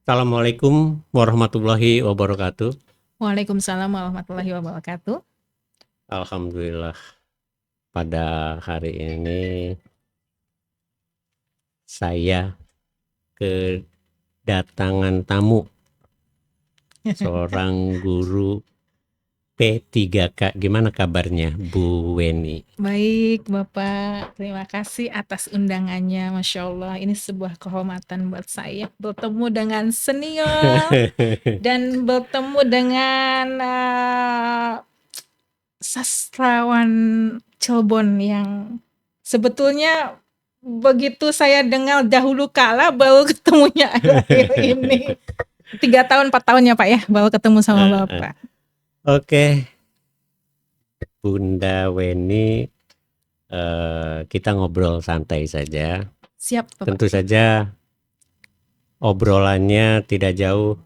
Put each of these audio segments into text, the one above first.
Assalamualaikum warahmatullahi wabarakatuh. Waalaikumsalam warahmatullahi wabarakatuh. Alhamdulillah pada hari ini saya kedatangan tamu seorang guru P3K. Gimana kabarnya Bu Weni? Baik Bapak, terima kasih atas undangannya. Masya Allah, ini sebuah kehormatan buat saya bertemu dengan senior dan bertemu dengan sastrawan Cirebon yang sebetulnya begitu saya dengar dahulu kala baru ketemunya akhir-akhir ini. 3 tahun 4 tahun ya Pak ya baru ketemu sama Bapak. Oke, Bunda Weni, kita ngobrol santai saja. Siap Bapak. Tentu saja obrolannya tidak jauh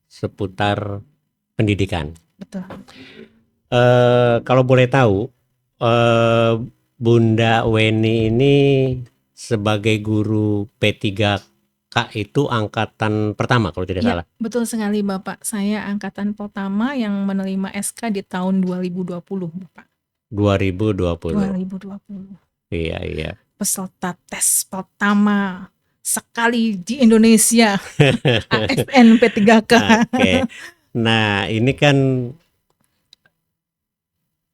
seputar pendidikan. Betul. Kalau boleh tahu, Bunda Weni ini sebagai guru P3K itu angkatan pertama kalau tidak salah. Betul sekali Bapak. Saya angkatan pertama yang menerima SK di tahun 2020 Bapak. 2020. 2020. Iya. Peserta tes pertama sekali di Indonesia ASN P3K. Oke. Nah, ini kan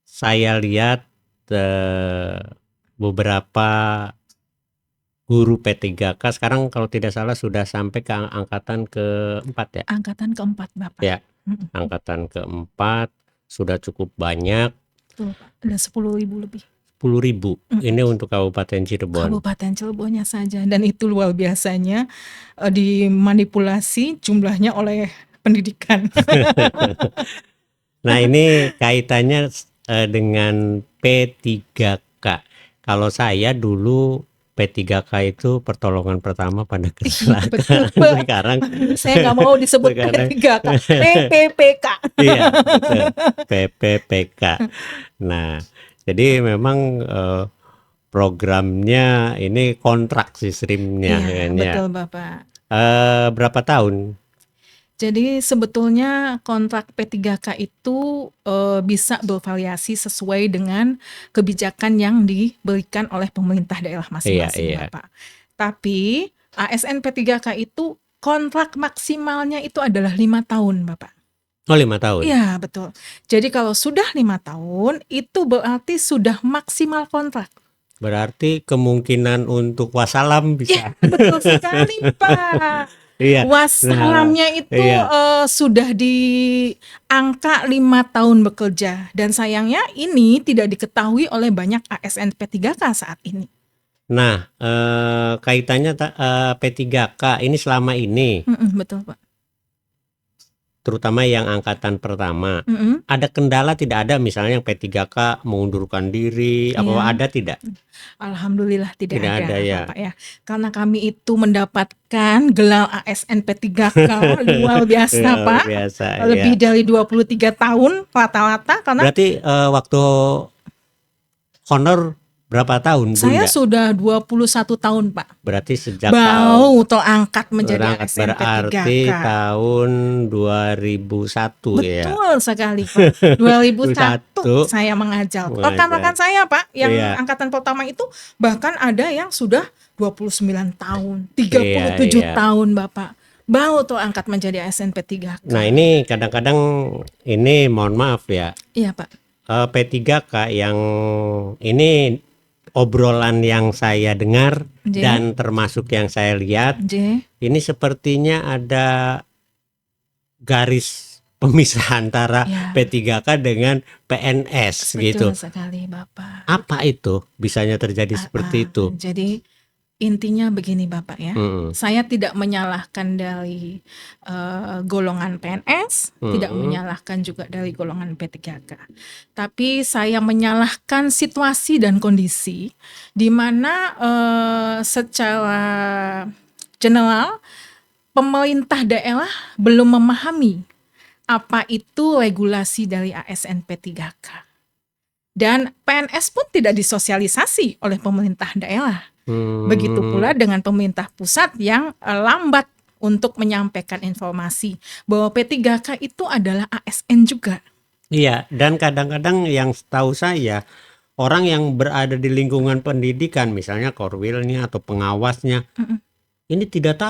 saya lihat beberapa guru P3K sekarang kalau tidak salah sudah sampai ke angkatan keempat ya? Angkatan keempat Bapak. Ya, angkatan keempat sudah cukup banyak. Betul Pak, ada 10.000 lebih. 10.000 ini untuk Kabupaten Cirebon. Kabupaten Cirebonnya saja, dan itu luar biasanya dimanipulasi jumlahnya oleh pendidikan. Nah, ini kaitannya dengan P3K. Kalau saya dulu P3K itu pertolongan pertama pada kecelakaan. Sekarang saya nggak mau disebut P3K, PPPK. Iya, betul. PPPK. Nah, jadi memang programnya ini kontrak sistemnya. Iya, betul Bapak. Berapa tahun? Jadi sebetulnya kontrak P3K itu bisa bervariasi sesuai dengan kebijakan yang diberikan oleh pemerintah daerah masing-masing Bapak. Tapi ASN P3K itu kontrak maksimalnya itu adalah 5 tahun Bapak. Oh, 5 tahun? Iya, betul. Jadi kalau sudah 5 tahun itu berarti sudah maksimal kontrak. Berarti kemungkinan untuk wassalam bisa. Ya, betul sekali Pak. Iya. Wassalamnya itu sudah di angka 5 tahun bekerja, dan sayangnya ini tidak diketahui oleh banyak ASN P3K saat ini. Nah, kaitannya P3K ini selama ini, betul Pak, terutama yang angkatan pertama, ada kendala tidak ada, misalnya yang P3K mengundurkan diri, apa ada tidak? Alhamdulillah tidak ada ya. Bapak ya. Karena kami itu mendapatkan gelar ASN P3K luar biasa Pak. Lebih dari 23 tahun rata-rata. Karena berarti waktu honor berapa tahun Bunda? Saya sudah 21 tahun Pak. Berarti sejak baru terangkat menjadi ASN P3K. Berarti tahun 2001 ya. Betul sekali Pak. 2001 saya mengajar. Rekan-rekan saya Pak yang angkatan pertama itu bahkan ada yang sudah 29 tahun, 37 tahun Bapak. Baru terangkat menjadi ASN P3K. Nah, ini kadang-kadang ini mohon maaf ya. Iya Pak. P3K yang ini obrolan yang saya dengar dan termasuk yang saya lihat, ini sepertinya ada garis pemisah antara P3K dengan PNS. Betul gitu. Sekali Bapak. Apa itu bisanya terjadi seperti itu? Jadi intinya begini Bapak ya, saya tidak menyalahkan dari golongan PNS, tidak menyalahkan juga dari golongan P3K. Tapi saya menyalahkan situasi dan kondisi di mana secara general pemerintah daerah belum memahami apa itu regulasi dari ASN P3K. Dan PNS pun tidak disosialisasi oleh pemerintah daerah. Begitu pula dengan pemerintah pusat yang lambat untuk menyampaikan informasi bahwa P3K itu adalah ASN juga. Iya, dan kadang-kadang yang setahu saya orang yang berada di lingkungan pendidikan, misalnya korwilnya atau pengawasnya, Mm-mm. ini tidak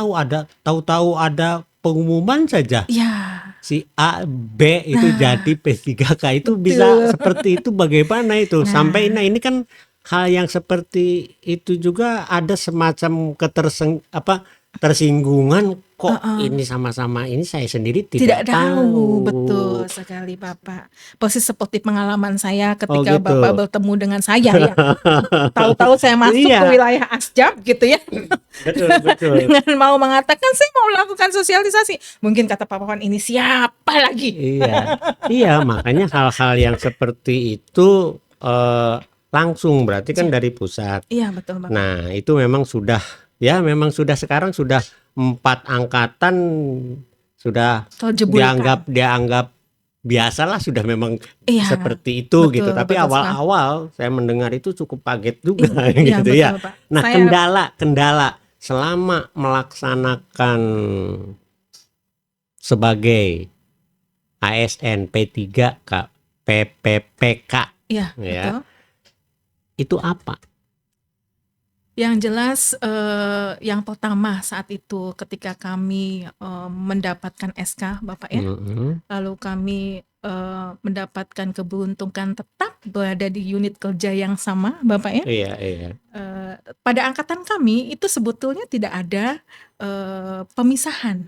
tahu-tahu ada pengumuman saja Ya, si A B itu jadi nah P3K, itu bisa betul. seperti itu, bagaimana itu sampai, nah Nah, ini kan hal yang seperti itu juga ada semacam tersinggungan, kok heeh. ini sama-sama ini saya sendiri Tidak tidak tahu, tahu. betul sekali Bapak. Persis seperti pengalaman saya Oh ketika Bapak gitu. bertemu dengan saya ya. Tahu-tahu saya masuk ke Iya, wilayah Asjab gitu ya, betul betul. dengan mau mengatakan saya mau melakukan sosialisasi. Mungkin kata Pak Pawan, ini siapa lagi? Iya, iya, makanya hal-hal yang seperti itu langsung berarti kan Ya, dari pusat. iya betul Bapak. Nah, itu memang sudah, ya memang sudah, sekarang sudah 4 angkatan sudah Terjebulkan. dianggap dianggap biasalah, sudah memang Iya, seperti itu gitu. betul Tapi betul sekali. awal-awal saya mendengar itu cukup kaget juga Iya, iya gitu betul ya. Pak. Nah, Saya kendala selama melaksanakan sebagai ASN P3K, PPPK iya ya, betul. itu apa? Yang jelas, yang pertama saat itu ketika kami, mendapatkan SK Bapak ya, Mhm. lalu kami, mendapatkan keberuntungan tetap berada di unit kerja yang sama Bapak ya, Iya iya. pada angkatan kami itu sebetulnya tidak ada, pemisahan,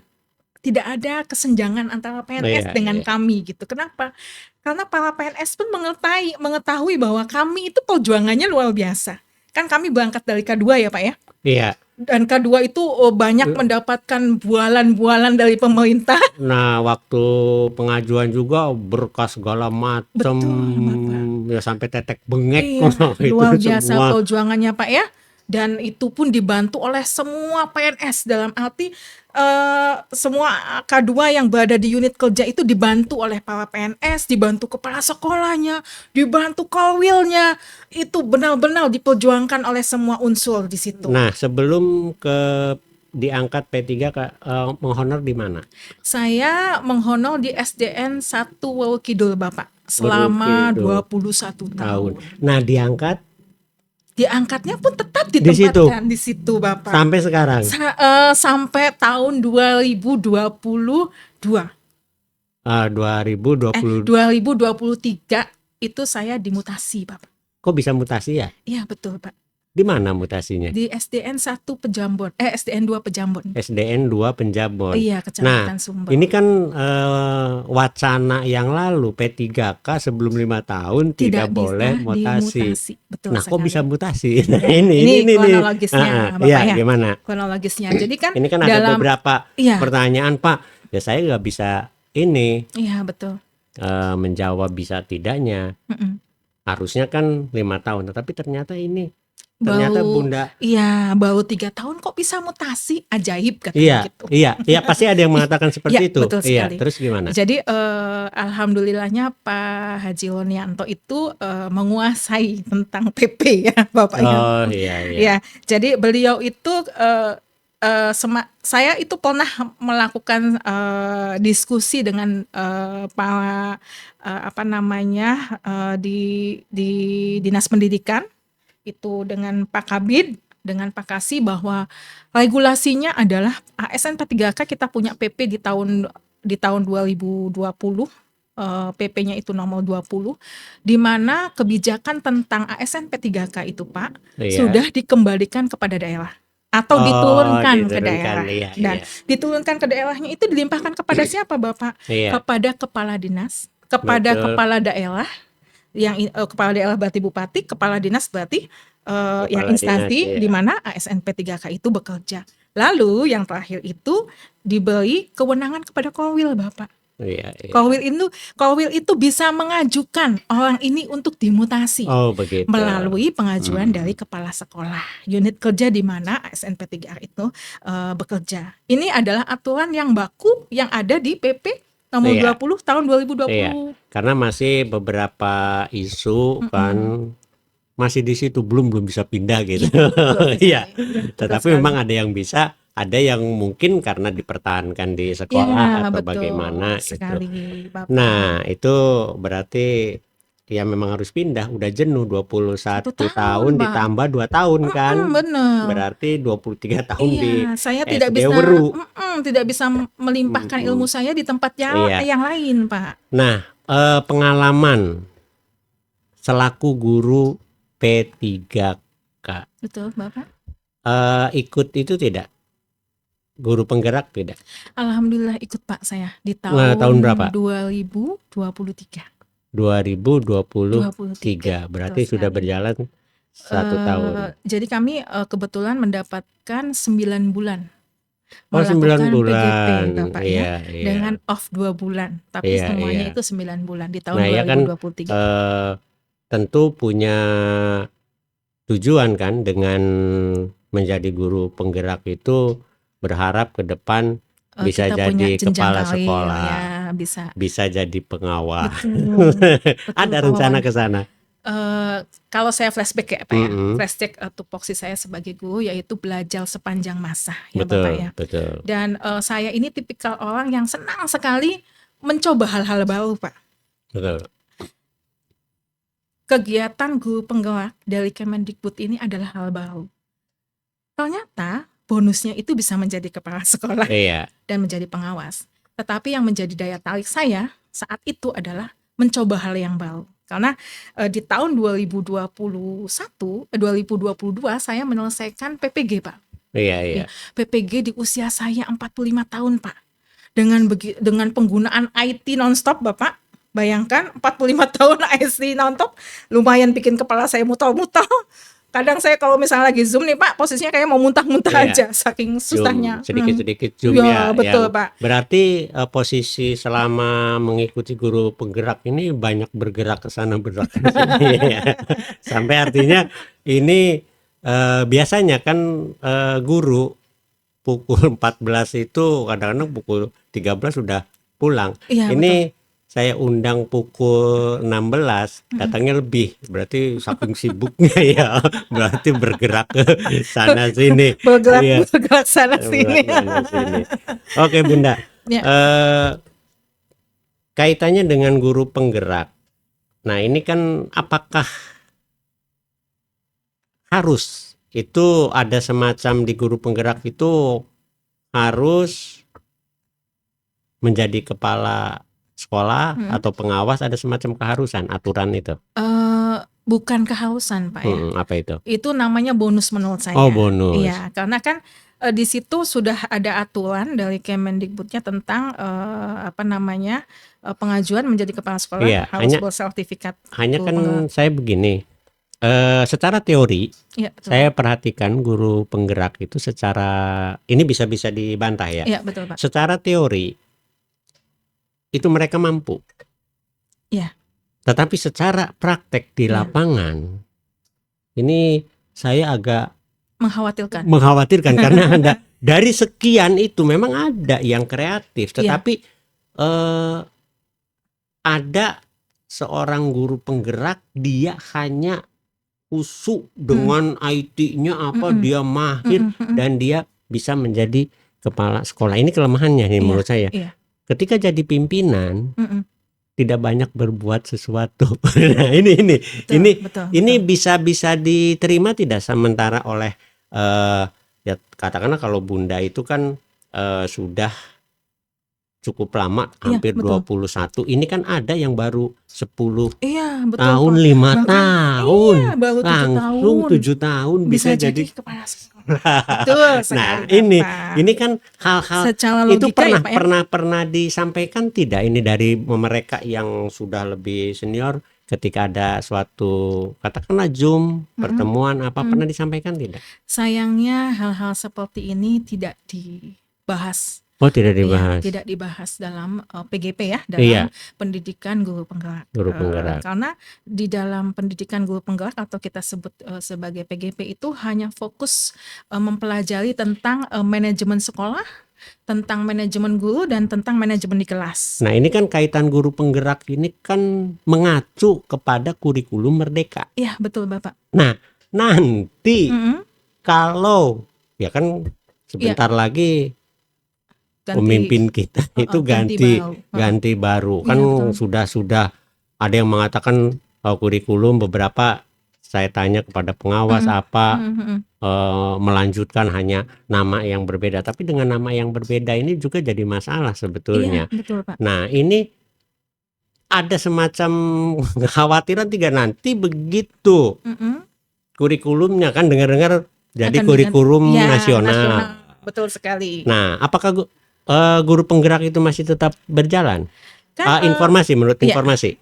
tidak ada kesenjangan antara PNS Iya dengan iya. kami gitu. Kenapa? Karena para PNS pun mengetahui bahwa kami itu perjuangannya luar biasa. Kan kami berangkat dari K2 ya Pak ya, Iya. dan K2 itu, banyak mendapatkan bualan-bualan dari pemerintah. Nah, waktu pengajuan juga berkas segala macem, Betul Bapak. ya sampai tetek bengek Iya, itu luar biasa semua. perjuangannya Pak ya, dan itu pun dibantu oleh semua PNS, dalam arti, semua K2 yang berada di unit kerja itu dibantu oleh para PNS, dibantu kepala sekolahnya, dibantu korwilnya, itu benar-benar diperjuangkan oleh semua unsur di situ. Nah, sebelum diangkat P3K, menghonor di mana? Saya menghonor di SDN 1 Wawo Kidul Bapak, selama Berukidul 21 tahun. tahun. Nah, diangkat Diangkatnya pun tetap di situ ditempatkan di situ Bapak. sampai sekarang. Sampai tahun 2022. 2020. 2023 itu saya dimutasi Bapak. Kok bisa mutasi ya? Iya betul Pak. Di mana mutasinya? Di SDN 1 Pejambon, SDN 2 Pejambon. SDN 2 Penjabon. Iya, Nah, Kecamatan Sumber. ini kan wacana yang lalu P3K sebelum 5 tahun tidak Tidak boleh bisa mutasi. dimutasi, betul Nah, kok sekali. bisa mutasi? Nah, Ya, ini ini nih. kronologisnya Bapak Iya, ya. gimana? Kronologisnya. Jadi kan Ini kan ada dalam beberapa iya, pertanyaan, Pak. Ya saya nggak bisa ini iya betul. menjawab bisa tidaknya. Mm-mm. Harusnya kan 5 tahun, tetapi ternyata Baru Bunda. iya, baru 3 tahun kok bisa mutasi, ajaib Iya, katanya gitu. iya, pasti ada yang mengatakan seperti Iya, itu. betul Iya, sekali. terus gimana? Jadi, alhamdulillahnya Pak Haji Lonianto itu, menguasai tentang PP ya, Bapak ya. Oh, iya, iya. Ya, jadi beliau itu, saya itu pernah melakukan, diskusi dengan, Pak, apa namanya, di Dinas Pendidikan, itu dengan Pak Kabid, dengan Pak Kasih, bahwa regulasinya adalah ASN P3K kita punya PP di tahun 2020, PP-nya itu nomor 20, di mana kebijakan tentang ASN P3K itu Pak, Iya. sudah dikembalikan kepada daerah atau Oh, diturunkan ke diturunkan. daerah. Iya, Dan iya. diturunkan ke daerahnya itu dilimpahkan kepada siapa Bapak? Iya, Kepada kepala dinas, kepada betul. kepala daerah, kepala daerah berarti bupati, kepala dinas berarti yang Kepala dinas, instansi di iya. mana ASN P3K itu bekerja. Lalu yang terakhir itu diberi kewenangan kepada Korwil Bapak. Iya, iya. Korwil itu bisa mengajukan orang ini untuk dimutasi Oh, begitu. melalui pengajuan dari kepala sekolah, unit kerja di mana ASN P3K itu bekerja. Ini adalah aturan yang baku yang ada di PP nomor Iya. 20 tahun 2020. Iya, karena masih beberapa isu kan masih di situ, belum bisa pindah gitu. Betul sekali. Iya, Betul tetapi sekali. memang ada yang bisa, ada yang mungkin karena dipertahankan di sekolah Ya, atau betul bagaimana gitu. sekali, Bapak. Nah, itu berarti ya memang harus pindah, udah jenuh 1 21 tahun tahun, Pak. ditambah 2 tahun kan. Bener. Berarti 23 tahun di Iya, saya tidak SD bisa Weru. tidak bisa melimpahkan ilmu Mhm, saya di tempat iya. yang lain, Pak. Nah, pengalaman selaku guru P3K, Betul, Bapak. ikut itu tidak? Guru penggerak tidak? Alhamdulillah ikut, Pak, saya di Tahun tahun berapa? 2023. 2023, 23, betul berarti sudah sekali. berjalan 1 tahun. Jadi kami kebetulan mendapatkan 9 bulan Oh, 9 melakukan PGP, bulan. Bapak ya, Iya, dengan iya. off 2 bulan, tapi Iya, semuanya iya. itu 9 bulan di tahun Nah, ya kan 2023. tentu punya tujuan kan dengan menjadi guru penggerak itu, berharap ke depan bisa Kita punya jadi jenjang kepala karir, sekolah, ya bisa. bisa jadi pengawas. Betul, betul, Ada Pak rencana Wawan. ke sana? Kalau saya flashback ya, Pak, ya, Mhm. flashback tupoksi saya sebagai guru yaitu belajar sepanjang masa ya, Bapak ya. Betul. Dan saya ini tipikal orang yang senang sekali mencoba hal-hal baru, Pak. Betul. Kegiatan guru penggerak dari Kemendikbud ini adalah hal baru. Ternyata bonusnya itu bisa menjadi kepala sekolah Iya. dan menjadi pengawas. Tetapi yang menjadi daya tarik saya saat itu adalah mencoba hal yang baru. Karena di tahun 2022 saya menyelesaikan PPG, Pak. Iya. PPG di usia saya 45 tahun, Pak. Dengan penggunaan IT nonstop, Bapak. Bayangkan 45 tahun IT nonstop, lumayan bikin kepala saya muter-muter. Kadang saya kalau misalnya lagi Zoom nih, Pak, posisinya kayak mau muntah-muntah aja saking susahnya. Sedikit-sedikit Zoom Ya, ya. betul, Yang Pak. berarti posisi selama mengikuti guru penggerak ini banyak bergerak ke sana bergerak ke sini ya. Sampai artinya ini biasanya kan guru pukul 14 itu kadang-kadang pukul 13 sudah pulang. Iya, Ini saya undang pukul 16, datangnya lebih. Berarti saking sibuknya ya. Berarti bergerak ke sana sini. Iya, bergerak sana sini. bergerak sana sini. Oke, Bunda. Ya. Kaitannya dengan guru penggerak. Nah, ini kan apakah harus itu ada semacam di guru penggerak itu harus menjadi kepala sekolah atau pengawas, ada semacam keharusan aturan itu? Bukan keharusan, Pak ya. Apa itu? Itu namanya bonus menurut saya. Oh, bonus. Iya, karena kan di situ sudah ada aturan dari Kemendikbudnya tentang pengajuan menjadi kepala sekolah harus bersertifikat. Hanya kan saya begini. Secara teori, saya perhatikan guru penggerak itu secara ini bisa dibantah ya. Iya, betul, Pak. Secara teori itu mereka mampu. Iya. Tetapi secara praktek di lapangan ini saya agak mengkhawatirkan karena dari sekian itu memang ada yang kreatif, tetapi ada seorang guru penggerak dia hanya khusyuk dengan IT-nya dia mahir dan dia bisa menjadi kepala sekolah. Ini kelemahannya nih menurut saya. Ketika jadi pimpinan tidak banyak berbuat sesuatu. Nah, ini bisa diterima tidak sementara oleh ya katakanlah kalau Bunda itu kan sudah cukup lama, hampir 21. Ini kan ada yang baru 10 tahun, 5 tahun, baru 7 langsung tahun. 7 tahun bisa jadi kepala sekolah. Betul sekali. Nah, ini kan hal-hal itu pernah disampaikan tidak ini dari mereka yang sudah lebih senior ketika ada suatu katakanlah Zoom pertemuan pernah disampaikan tidak? Sayangnya hal-hal seperti ini tidak dibahas. Oh, tidak dibahas. Tidak dibahas dalam PGP ya, dalam pendidikan guru penggerak. Karena di dalam pendidikan guru penggerak atau kita sebut sebagai PGP itu hanya fokus mempelajari tentang manajemen sekolah, tentang manajemen guru dan tentang manajemen di kelas. Nah, ini kan kaitan guru penggerak ini kan mengacu kepada kurikulum Merdeka. Iya, betul, Bapak. Nah, nanti kalau ya kan sebentar lagi Ganti pemimpin kita itu ganti ganti baru. baru. Kan Iya, betul. sudah ada yang mengatakan kurikulum, beberapa saya tanya kepada pengawas Mhm, apa mhm mhm. melanjutkan hanya nama yang berbeda, tapi dengan nama yang berbeda ini juga jadi masalah Iya, sebetulnya. betul, Pak. Nah, ini ada semacam kekhawatiran nanti begitu Mhm. kurikulumnya kan dengar-dengar jadi Akan diganti. kurikulum Ya, nasional. nasional. Betul sekali. Nah, apakah guru penggerak itu masih tetap berjalan? Kan Informasi menurut ya, informasi.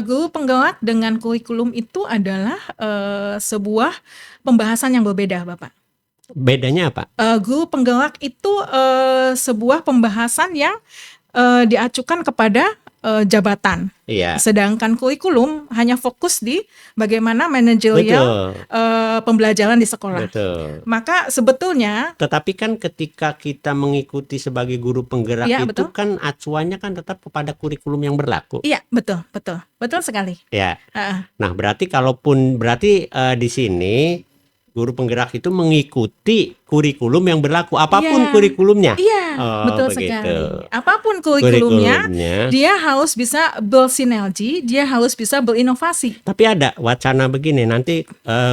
guru penggerak dengan kurikulum itu adalah sebuah pembahasan yang berbeda, Bapak. Bedanya apa? Guru penggerak itu sebuah pembahasan yang diacukan kepada jabatan. Iya, Sedangkan kurikulum hanya fokus di bagaimana manajerial betul, pembelajaran di sekolah. betul. Maka sebetulnya, Tetapi kan ketika kita mengikuti sebagai guru penggerak ya itu betul, kan acuannya kan tetap kepada kurikulum yang berlaku. iya betul, betul, betul sekali. Ya. Heeh. Nah, berarti di sini guru penggerak itu mengikuti kurikulum yang berlaku apapun Iya, kurikulumnya. iya, Oh, betul sekali. begitu. Apapun kurikulumnya, Kurikulumnya. dia harus bisa bersinergi, dia harus bisa berinovasi. Tapi ada wacana begini, nanti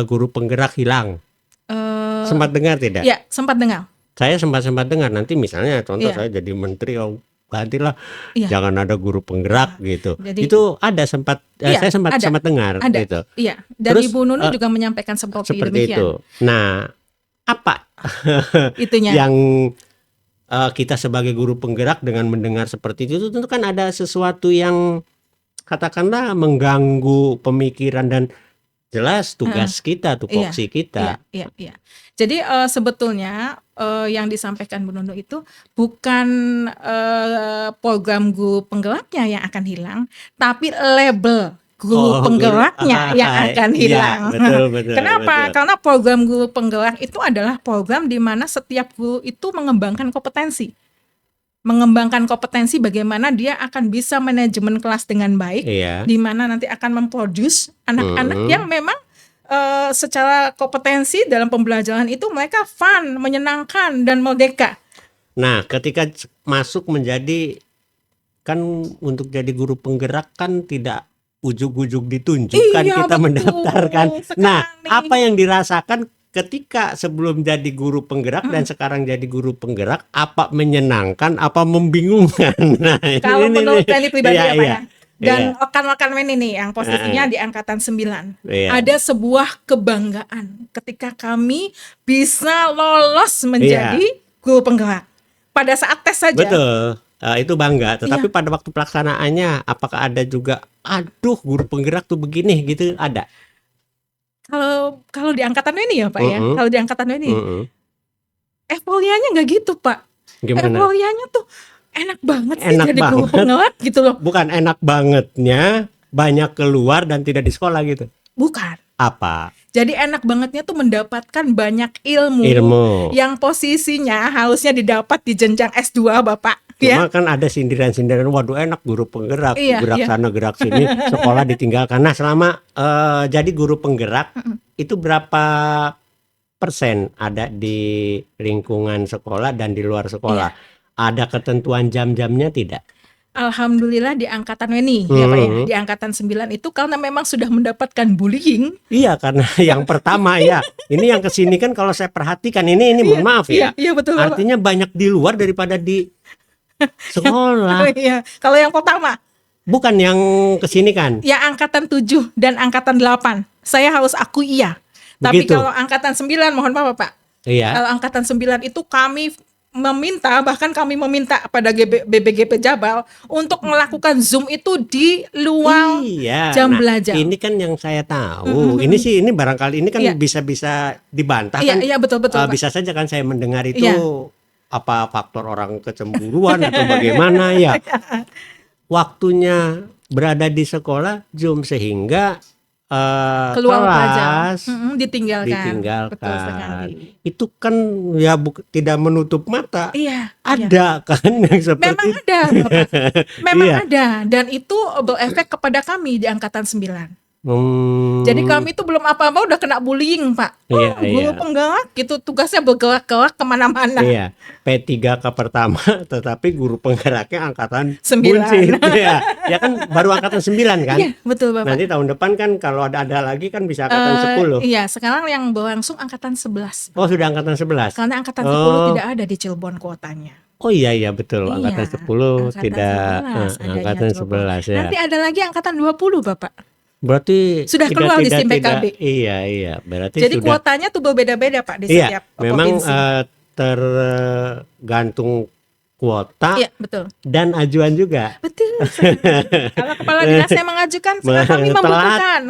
guru penggerak hilang. Eh, Sempat dengar tidak? ya, sempat dengar. Saya sempat dengar nanti misalnya contoh Iya, saya jadi menteri, gantilah iya. jangan ada guru penggerak gitu. Jadi, Itu ada iya, saya sempat ada, dengar ada. gitu. Iya, dan Terus Ibu Nunu juga menyampaikan seperti seperti demikian. itu. Nah, apa Itunya. yang kita sebagai guru penggerak dengan mendengar seperti itu tentu kan ada sesuatu yang katakanlah mengganggu pemikiran dan jelas tugas kita, Iya, tupoksi iya, kita. iya. Jadi sebetulnya yang disampaikan Bu Nunu itu bukan program guru penggeraknya yang akan hilang, tapi label guru penggeraknya yang akan hilang. Iya, betul. Kenapa? Karena program guru penggerak itu adalah program di mana setiap guru itu mengembangkan kompetensi. Mengembangkan kompetensi bagaimana dia akan bisa manajemen kelas dengan baik, Iya. di mana nanti akan memproduce anak-anak yang memang secara kompetensi dalam pembelajaran itu mereka fun, menyenangkan dan merdeka. Nah, ketika masuk menjadi kan untuk jadi guru penggerak kan tidak ujug-ujug ditunjukkan Iya, kita betul mendaftarkan. Nah, sekali. apa yang dirasakan ketika sebelum jadi guru penggerak dan sekarang jadi guru penggerak, apa menyenangkan, apa membingungkan? Nah, Kalau menurut Penny pribadi iya, ya Pak iya, ya. Dan iya. rekan-rekan Penny nih yang posisinya di angkatan 9. Iya. Ada sebuah kebanggaan ketika kami bisa lolos menjadi guru penggerak. Pada saat tes saja. Betul. Itu bangga, tetapi Iya. pada waktu pelaksanaannya apakah ada juga aduh guru penggerak tuh begini gitu, ada? Kalau di angkatan ini ya Pak ya. Kalau di angkatan ini euforianya nggak gitu Pak. Gimana? Euforianya tuh enak banget sih Enak jadi guru banget. penggerak gitu loh. Bukan enak bangetnya banyak keluar dan tidak di sekolah gitu. Bukan. Apa? Jadi enak bangetnya tuh mendapatkan banyak ilmu yang posisinya harusnya didapat di jenjang S2 Bapak. Cuma Ya. kan ada sindiran-sindiran, waduh enak guru penggerak, Iya, gerak iya. sana gerak sini, sekolah ditinggalkan. Nah, selama jadi guru penggerak itu berapa persen ada di lingkungan sekolah dan di luar sekolah? Ada ketentuan jam-jamnya tidak? Alhamdulillah di angkatan ini ya Pak ya, di angkatan 9 itu karena memang sudah mendapatkan bullying. Iya, karena yang pertama ya, ini yang kesini kan kalau saya perhatikan ini mohon maaf ya. Iya betul Bapak. Artinya banyak di luar daripada di sekolah. Iya. Kalau yang pertama, Bukan yang kesini kan? ya angkatan 7 dan angkatan 8. Saya harus akui iya. Tapi Begitu. kalau angkatan 9 mohon maaf Pak. Iya. Kalau angkatan 9 itu kami bahkan kami meminta pada BBGP Jabal untuk melakukan Zoom itu di luar Iya. jam belajar. Ini kan yang saya tahu. Ini barangkali ini kan Iya. bisa dibantah Iya, kan? iya betul Pak. Bisa saja kan saya mendengar itu Iya. apa faktor orang kecemburuan atau bagaimana ya? Waktunya berada di sekolah Zoom sehingga Keluar pelajar. kelas Ditinggalkan. Betul sekali. itu kan ya tidak menutup mata. Iya. Ada kan yang seperti Memang ada Bapak. Memang Iya. ada dan itu berefek kepada kami di angkatan 9. Jadi kami tuh belum apa-apa udah kena bullying, Pak. Iya, Guru penggerak gitu tugasnya bergerak-gerak kemana-mana. Iya, P3K pertama tetapi guru penggeraknya angkatan 9. buncit. Ya, ya kan baru angkatan 9 kan. Iya, betul Bapak. Nanti tahun depan kan kalau ada lagi kan bisa angkatan 10. Iya, sekarang yang berlangsung angkatan 11. Oh, sudah angkatan 11. Karena angkatan 10 tidak ada di Cirebon kuotanya. Oh iya betul. Iya, Angkatan 10 angkatan tidak 11 adanya angkatan Cirebon. 11 ya. Nanti ada lagi angkatan 20, Bapak. Berarti Sudah keluar di SIM PKB. Iya, berarti Jadi sudah. kuotanya tuh berbeda-beda Pak di Iya, setiap memang provinsi. tergantung kuota Iya, betul. dan ajuan juga. Betul. Kalau kepala dinasnya mengajukan, sekarang kami Telat. membutuhkan.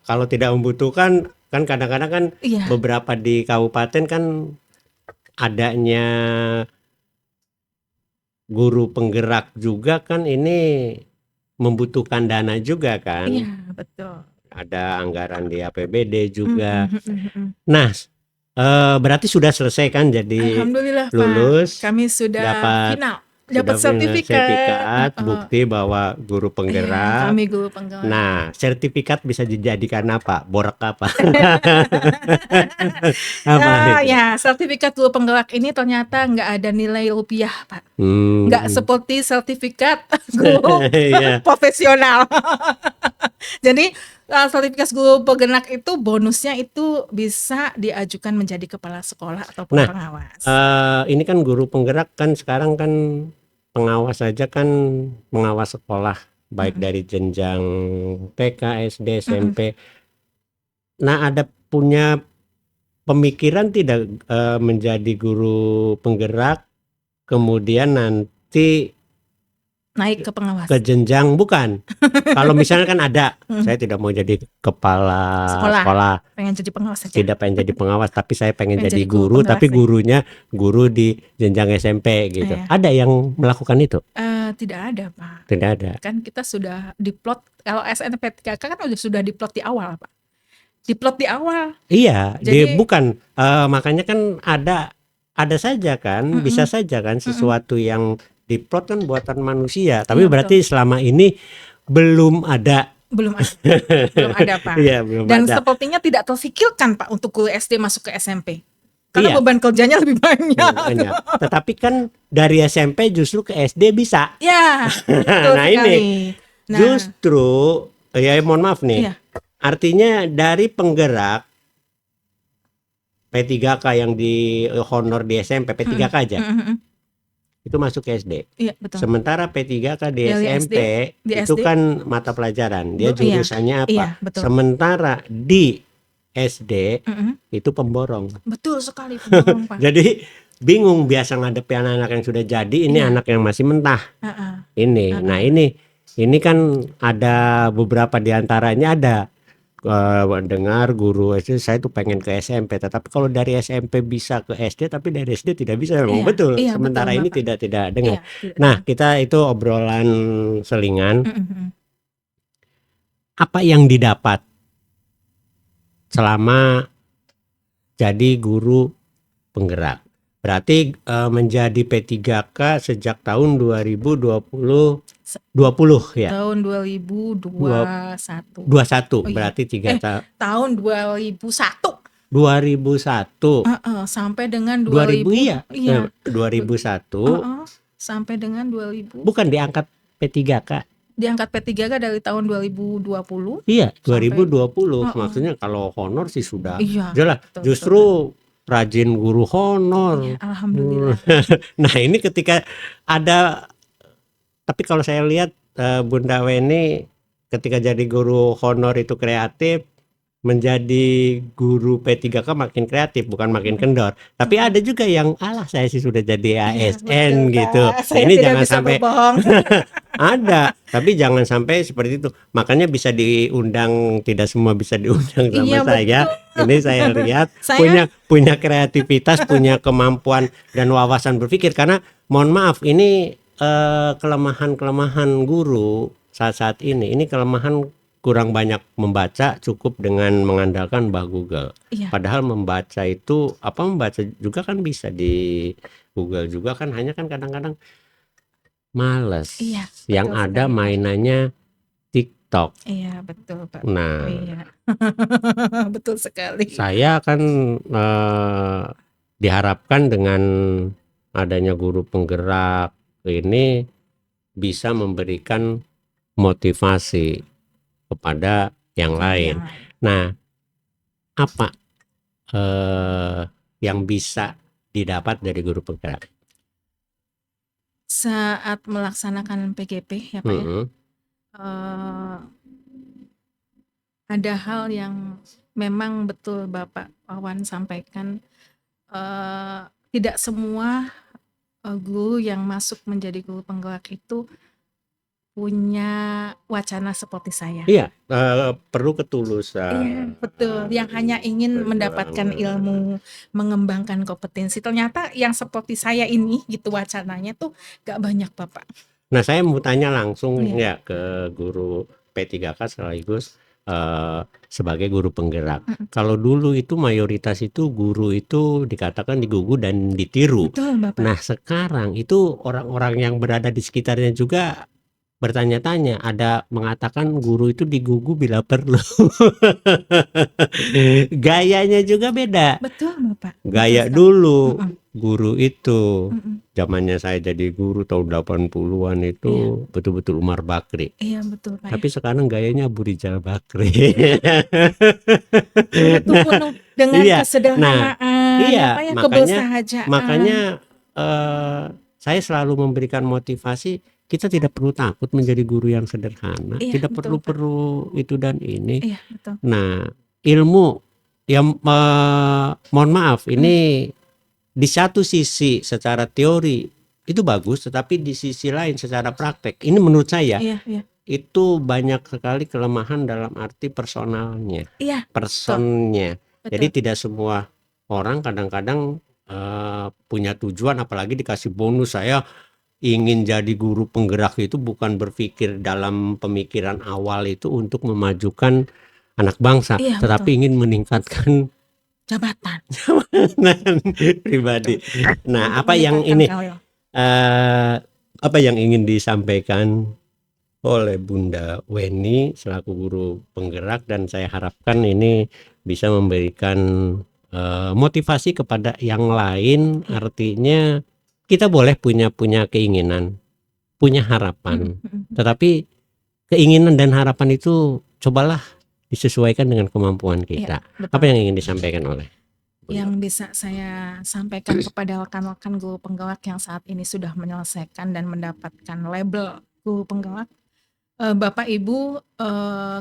Kalau tidak membutuhkan kan kadang-kadang kan Iya. beberapa di kabupaten kan adanya guru penggerak juga kan ini membutuhkan dana juga kan. Iya, betul. Ada anggaran di APBD juga. Nah, berarti sudah selesai kan jadi Alhamdulillah lulus. Pak. Kami sudah dapat sertifikat. bukti bahwa guru Iya, penggerak. kami guru penggerak. Nah, sertifikat bisa dijadikan apa? Borak apa? Apa itu? Ya, sertifikat guru penggerak ini ternyata nggak ada nilai rupiah, Pak. Nggak seperti sertifikat guru Iya. profesional. Jadi sertifikat guru penggerak itu bonusnya itu bisa diajukan menjadi kepala sekolah ataupun pengawas. Ini kan guru penggerak kan sekarang kan pengawas saja kan pengawas sekolah baik dari jenjang TK, SD, SMP. Nah, ada punya pemikiran tidak menjadi guru penggerak kemudian nanti naik ke pengawas. Ke jenjang bukan. Kalau misalnya kan ada, saya tidak mau jadi kepala sekolah. Pengen jadi pengawas saja. Tidak pengen jadi pengawas, tapi saya pengen jadi guru, tapi gurunya guru di jenjang SMP gitu. Ada yang melakukan itu? Tidak ada, Pak. Tidak ada. Kan kita sudah diplot, kalau SNMP3K kan sudah diplot di awal, Pak. Diplot di awal. Iya, jadi bukan. Makanya kan ada saja kan, bisa saja kan sesuatu yang diplot kan buatan manusia, tapi berarti selama ini belum ada. Belum ada Pak. Iya, belum Dan ada. sepertinya tidak terfikirkan Pak untuk guru SD masuk ke SMP. Karena beban kerjanya lebih banyak. Tetapi kan dari SMP justru ke SD bisa. Ya. Nah ini justru ya mohon maaf nih. Artinya dari penggerak P3K yang di honor di SMP, P3K aja. Itu masuk ke SD. Iya, betul. Sementara P3K di SMP itu kan mata pelajaran. Dia jurusannya apa? Iya, betul. Sementara di SD itu pemborong. Betul sekali, pemborong, Pak. Jadi bingung biasa ngadepi anak-anak yang sudah jadi, ini anak yang masih mentah. Ini. Nah, ini kan ada beberapa di antaranya ada dengar guru SD saya tuh pengen ke SMP, tetapi kalau dari SMP bisa ke SD tapi dari SD tidak bisa, memang betul. Sementara betul, ini tidak dengar. Nah, kita itu obrolan selingan. Apa yang didapat selama jadi guru penggerak? Berarti menjadi P3K sejak tahun 2020 ya. Tahun 2021. 21 berarti 3 tahun. Tahun 2001. 2001. Sampai dengan 2000 iya. 2001. Sampai dengan 2000. Bukan diangkat P3K. Diangkat P3K dari tahun 2020. Iya, 2020. Maksudnya kalau honor sih sudah jelas. Justru rajin guru honor. Ya, alhamdulillah. Nah, ini ketika ada, tapi kalau saya lihat Bunda Weni ketika jadi guru honor itu kreatif, menjadi guru P3K makin kreatif, bukan makin kendor. Tapi ada juga yang saya sih sudah jadi ASN gitu. Nah, ini jangan sampai ada, tapi jangan sampai seperti itu. Makanya bisa diundang, tidak semua bisa diundang sama saya. Ini saya lihat punya kreativitas, punya kemampuan dan wawasan berpikir. Karena mohon maaf, ini kelemahan guru saat ini kelemahan kurang banyak membaca, cukup dengan mengandalkan Google. Padahal membaca itu membaca juga kan bisa di Google juga kan, hanya kan kadang-kadang males. Yang ada mainannya TikTok. Iya, betul, Pak. Nah, Iya. Betul sekali. saya kan diharapkan dengan adanya guru penggerak ini bisa memberikan motivasi kepada yang lain. Yang lain. Nah, apa yang bisa didapat dari guru penggerak? Saat melaksanakan PGP ya Pak ya, ada hal yang memang betul Bapak Wawan sampaikan, tidak semua guru yang masuk menjadi guru penggerak itu punya wacana seperti saya. Iya, perlu ketulusan. Iya, betul. Yang hanya ingin Betul mendapatkan banget. ilmu, mengembangkan kompetensi. Ternyata yang seperti saya ini gitu wacananya tuh gak banyak Bapak. Nah, saya mau tanya langsung Iya. ya ke guru P3K sekaligus sebagai guru penggerak. Kalau dulu itu mayoritas itu guru itu dikatakan digugu dan ditiru. Betul Bapak. Nah, sekarang itu orang-orang yang berada di sekitarnya juga bertanya-tanya, ada mengatakan guru itu digugu bila perlu. Gayanya juga beda. Betul Bapak. Gaya Betul dulu sekali. guru itu Mm-mm. zamannya saya jadi guru tahun 80-an itu betul-betul Umar Bakri. Iya betul Pak. Tapi sekarang gayanya Abu Rizal Bakri. Itu penuh dengan Iya. kesederhanaan, Iya, apa ya, makanya kebersahajaan. Saya selalu memberikan motivasi, kita tidak perlu takut menjadi guru yang sederhana, Iya, tidak betul, Pak. perlu itu dan ini. Iya, betul. Nah, ilmu yang mohon maaf ini di satu sisi secara teori itu bagus, tetapi di sisi lain secara praktek ini menurut saya Iya, iya. itu banyak sekali kelemahan dalam arti personalnya, Iya, personnya. betul. Jadi tidak semua orang kadang-kadang punya tujuan, apalagi dikasih bonus. Saya ingin jadi guru penggerak itu bukan berpikir dalam pemikiran awal itu untuk memajukan anak bangsa, Iya, tetapi betul. ingin meningkatkan Jabatan. pribadi. Betul. Nah, Untuk apa yang meningkatkan ini karir. apa yang ingin disampaikan oleh Bunda Weni selaku guru penggerak, dan saya harapkan ini bisa memberikan motivasi kepada yang lain. Artinya kita boleh punya keinginan, punya harapan, tetapi keinginan dan harapan itu cobalah disesuaikan dengan kemampuan kita. Iya, Apa yang ingin disampaikan oleh Bunda? Yang bisa saya sampaikan kepada rekan-rekan guru penggerak yang saat ini sudah menyelesaikan dan mendapatkan label guru penggerak, Bapak Ibu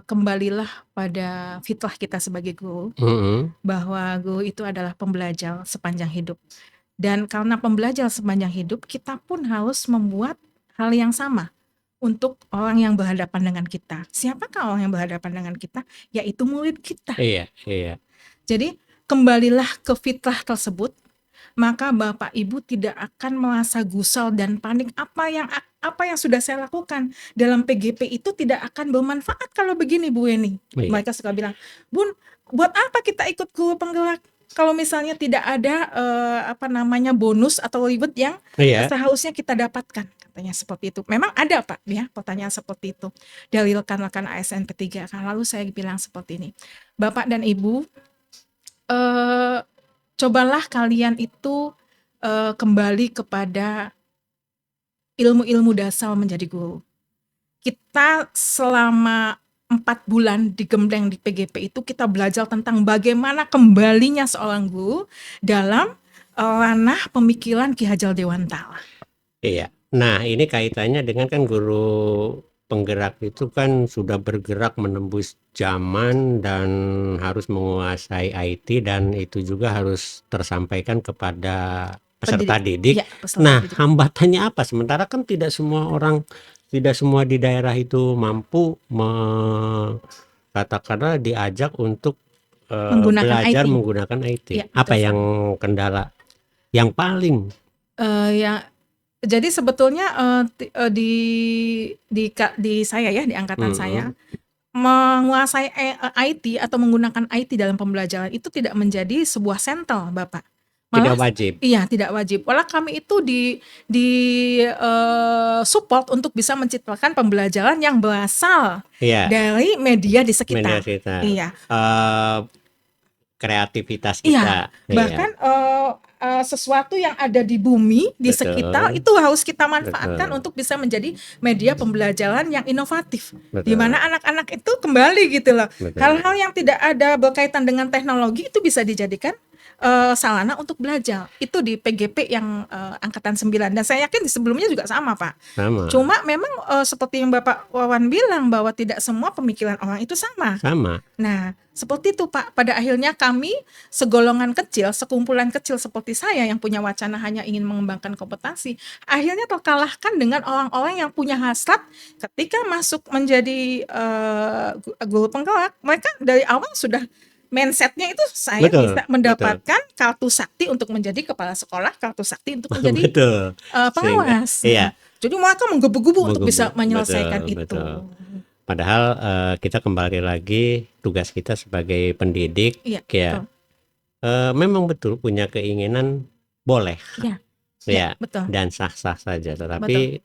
kembalilah pada fitrah kita sebagai guru, bahwa guru itu adalah pembelajar sepanjang hidup. Dan karena pembelajar sepanjang hidup, kita pun harus membuat hal yang sama untuk orang yang berhadapan dengan kita. Siapakah orang yang berhadapan dengan kita? Yaitu murid kita. Iya. Jadi kembalilah ke fitrah tersebut, maka Bapak Ibu tidak akan merasa gusar dan panik. Apa yang sudah saya lakukan dalam PGP itu tidak akan bermanfaat kalau begini Bu Weni. Iya. Mereka suka bilang, Bun, buat apa kita ikut guru penggerak kalau misalnya tidak ada bonus atau reward yang seharusnya kita dapatkan, katanya seperti itu. Memang ada Pak ya pertanyaan seperti itu dari rekan-rekan ASN P3K. Lalu saya bilang seperti ini, Bapak dan Ibu, cobalah kalian itu kembali kepada ilmu-ilmu dasar menjadi guru. Kita selama 4 bulan digembleng di PGP itu kita belajar tentang bagaimana kembalinya seorang guru dalam ranah pemikiran Ki Hajal Dewantara. Iya. Nah, ini kaitannya dengan kan guru penggerak itu kan sudah bergerak menembus zaman dan harus menguasai IT, dan itu juga harus tersampaikan kepada peserta didik. Ya, Nah, hambatannya apa? Sementara kan tidak semua di daerah itu mampu katakanlah diajak untuk belajar menggunakan IT. Ya, apa yang kendala yang paling jadi sebetulnya di saya ya, di angkatan saya, menguasai IT atau menggunakan IT dalam pembelajaran itu tidak menjadi sebuah sentel Bapak. Tidak Malah wajib. iya, tidak wajib. Malah kami itu support untuk bisa menciptakan pembelajaran yang berasal Iya, dari media di media sekitar. kita. Iya. Kreativitas Iya, kita. Iya, bahkan sesuatu yang ada di bumi, di sekitar betul, itu harus kita manfaatkan betul, untuk bisa menjadi media pembelajaran yang inovatif. Di betul, mana anak-anak itu kembali gitu loh. betul. Hal-hal yang tidak ada berkaitan dengan teknologi itu bisa dijadikan sarana untuk belajar. Itu di PGP yang angkatan 9 dan saya yakin di sebelumnya juga sama, Pak. Sama, Cuma memang seperti yang Bapak Wawan bilang bahwa tidak semua pemikiran orang itu sama. sama. Nah, seperti itu Pak. Pada akhirnya kami segolongan kecil, sekumpulan kecil seperti saya yang punya wacana hanya ingin mengembangkan kompetensi, akhirnya terkalahkan dengan orang-orang yang punya hasrat ketika masuk menjadi guru penggerak. Mereka dari awal sudah mindsetnya itu saya Betul, bisa mendapatkan kartu sakti untuk menjadi kepala sekolah, kartu sakti untuk menjadi betul. pengawas. Iya, Jadi mereka menggebu-gebu untuk bisa betul, menyelesaikan itu. betul. Padahal kita kembali lagi tugas kita sebagai pendidik, Iya, ya, betul. memang betul punya keinginan boleh, Iya, ya, betul. dan sah-sah saja. Tetapi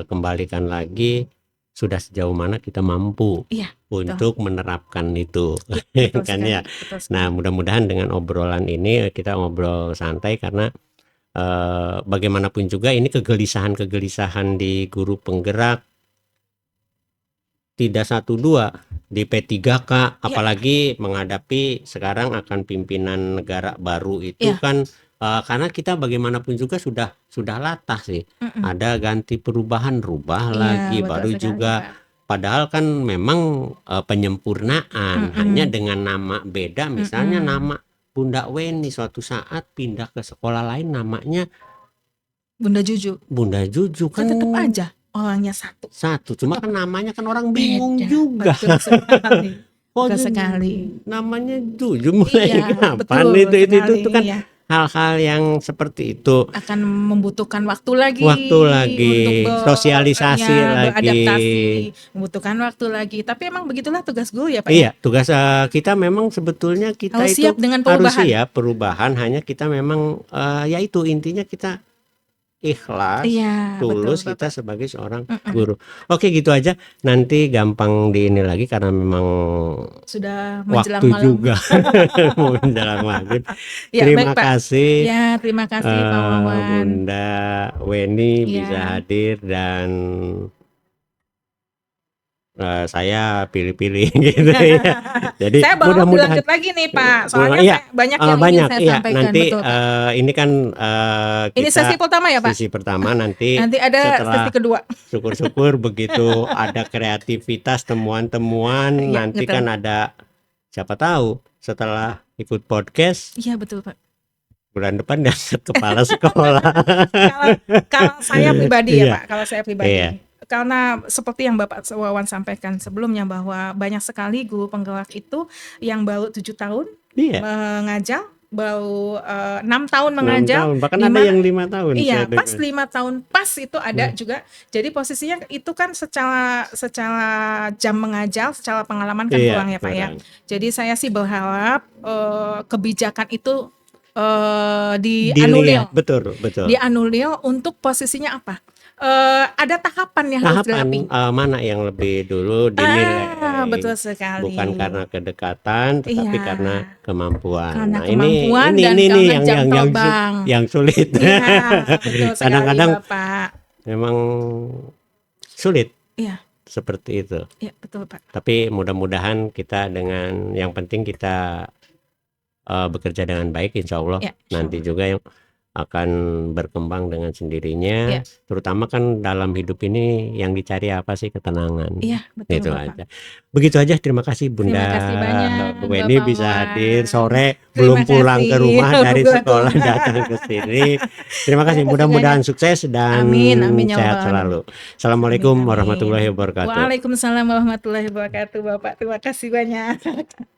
kembalikan lagi sudah sejauh mana kita mampu Iya, untuk menerapkan itu, betul kan sekali, ya. betul sekali. Nah, mudah-mudahan dengan obrolan ini kita ngobrol santai karena bagaimanapun juga ini kegelisahan di guru penggerak tidak 1-2 di P3K, apalagi menghadapi sekarang akan pimpinan negara baru itu kan karena kita bagaimanapun juga sudah latah sih. Ada ganti perubahan rubah lagi betul baru sekali, juga Pak. padahal kan memang penyempurnaan hanya dengan nama beda, misalnya nama Bunda Weni suatu saat pindah ke sekolah lain namanya Bunda Juju. Bunda Juju kan tetap aja orangnya satu. cuma kan namanya kan orang bingung Beda, juga. betul sekali. Oh, Betul sekali. namanya Juju mulai Iya, kapan betul itu sekali, kan iya. hal-hal yang seperti itu Akan membutuhkan waktu lagi untuk sosialisasi beradaptasi, lagi. membutuhkan waktu lagi. Tapi emang begitulah tugas guru ya Pak Iya, ya. tugas kita memang sebetulnya kita Harus itu siap dengan harus perubahan. siap perubahan, hanya kita memang yaitu intinya kita ikhlas, Iya, tulus betul, kita Bapak. sebagai seorang guru. Oke, gitu aja. Nanti gampang di ini lagi karena memang Sudah menjelang waktu malam. juga mau menjelang maghrib. Ya, Terima baik, Pak. kasih. Ya, terima kasih Pak Wawan. Bunda Weni Ya. bisa hadir dan saya pilih-pilih gitu ya. Jadi Saya mau mudah-mudahan lanjut lagi nih Pak, soalnya iya, saya banyak yang ingin saya sampaikan. nanti Betul, Pak. ini kan Ini kita sesi pertama ya Pak? sesi pertama, nanti Nanti ada setelah sesi kedua. syukur-syukur begitu ada kreativitas temuan-temuan, Iya, nanti betul. kan ada siapa tahu setelah ikut podcast Iya betul Pak. bulan depan dapat kepala sekolah. Kalau saya pribadi ya Iya. Pak, kalau saya pribadi. Iya. Karena seperti yang Bapak Wawan sampaikan sebelumnya bahwa banyak sekali guru penggerak itu yang baru 7 tahun Iya. mengajar, baru 6 tahun 6 mengajar, tahun, bahkan ada yang 5 tahun. Iya, saya pas dengar. 5 tahun pas itu ada juga. Jadi posisinya itu kan secara jam mengajar, secara pengalaman kan kurang ya Pak ya. kurang. Jadi saya sih berharap kebijakan itu Dilihat, betul. dianulir untuk posisinya apa? Ada tahapan yang harus dilewati. Mana yang lebih dulu dinilai. Betul sekali. Bukan karena kedekatan, tetapi Iya. karena kemampuan. Karena Nah, kemampuan ini dan karena jam terbang. yang sulit. Iya, betul sekali Kadang-kadang Bapak. memang sulit Iya, seperti itu. iya betul Pak. Tapi mudah-mudahan kita dengan yang penting kita bekerja dengan baik, insya Allah. Ya, insya Nanti juga yang akan berkembang dengan sendirinya. Ya. Terutama kan dalam hidup ini yang dicari apa sih? Ketenangan. Iya, betul Itu Bapak. aja. Begitu aja. Terima kasih Bunda Terima kasih banyak, Bu Weni Bapak bisa Wan. hadir sore, Terima belum pulang ke kasih. rumah dari Belum sekolah pulang. datang ke sini. Terima kasih. Terima kasih Mudah-mudahan sukses dan Amin, amin ya sehat Rabbal selalu. Assalamualaikum Amin, amin. warahmatullahi wabarakatuh. Waalaikumsalam warahmatullahi wabarakatuh Bapak. Terima kasih banyak.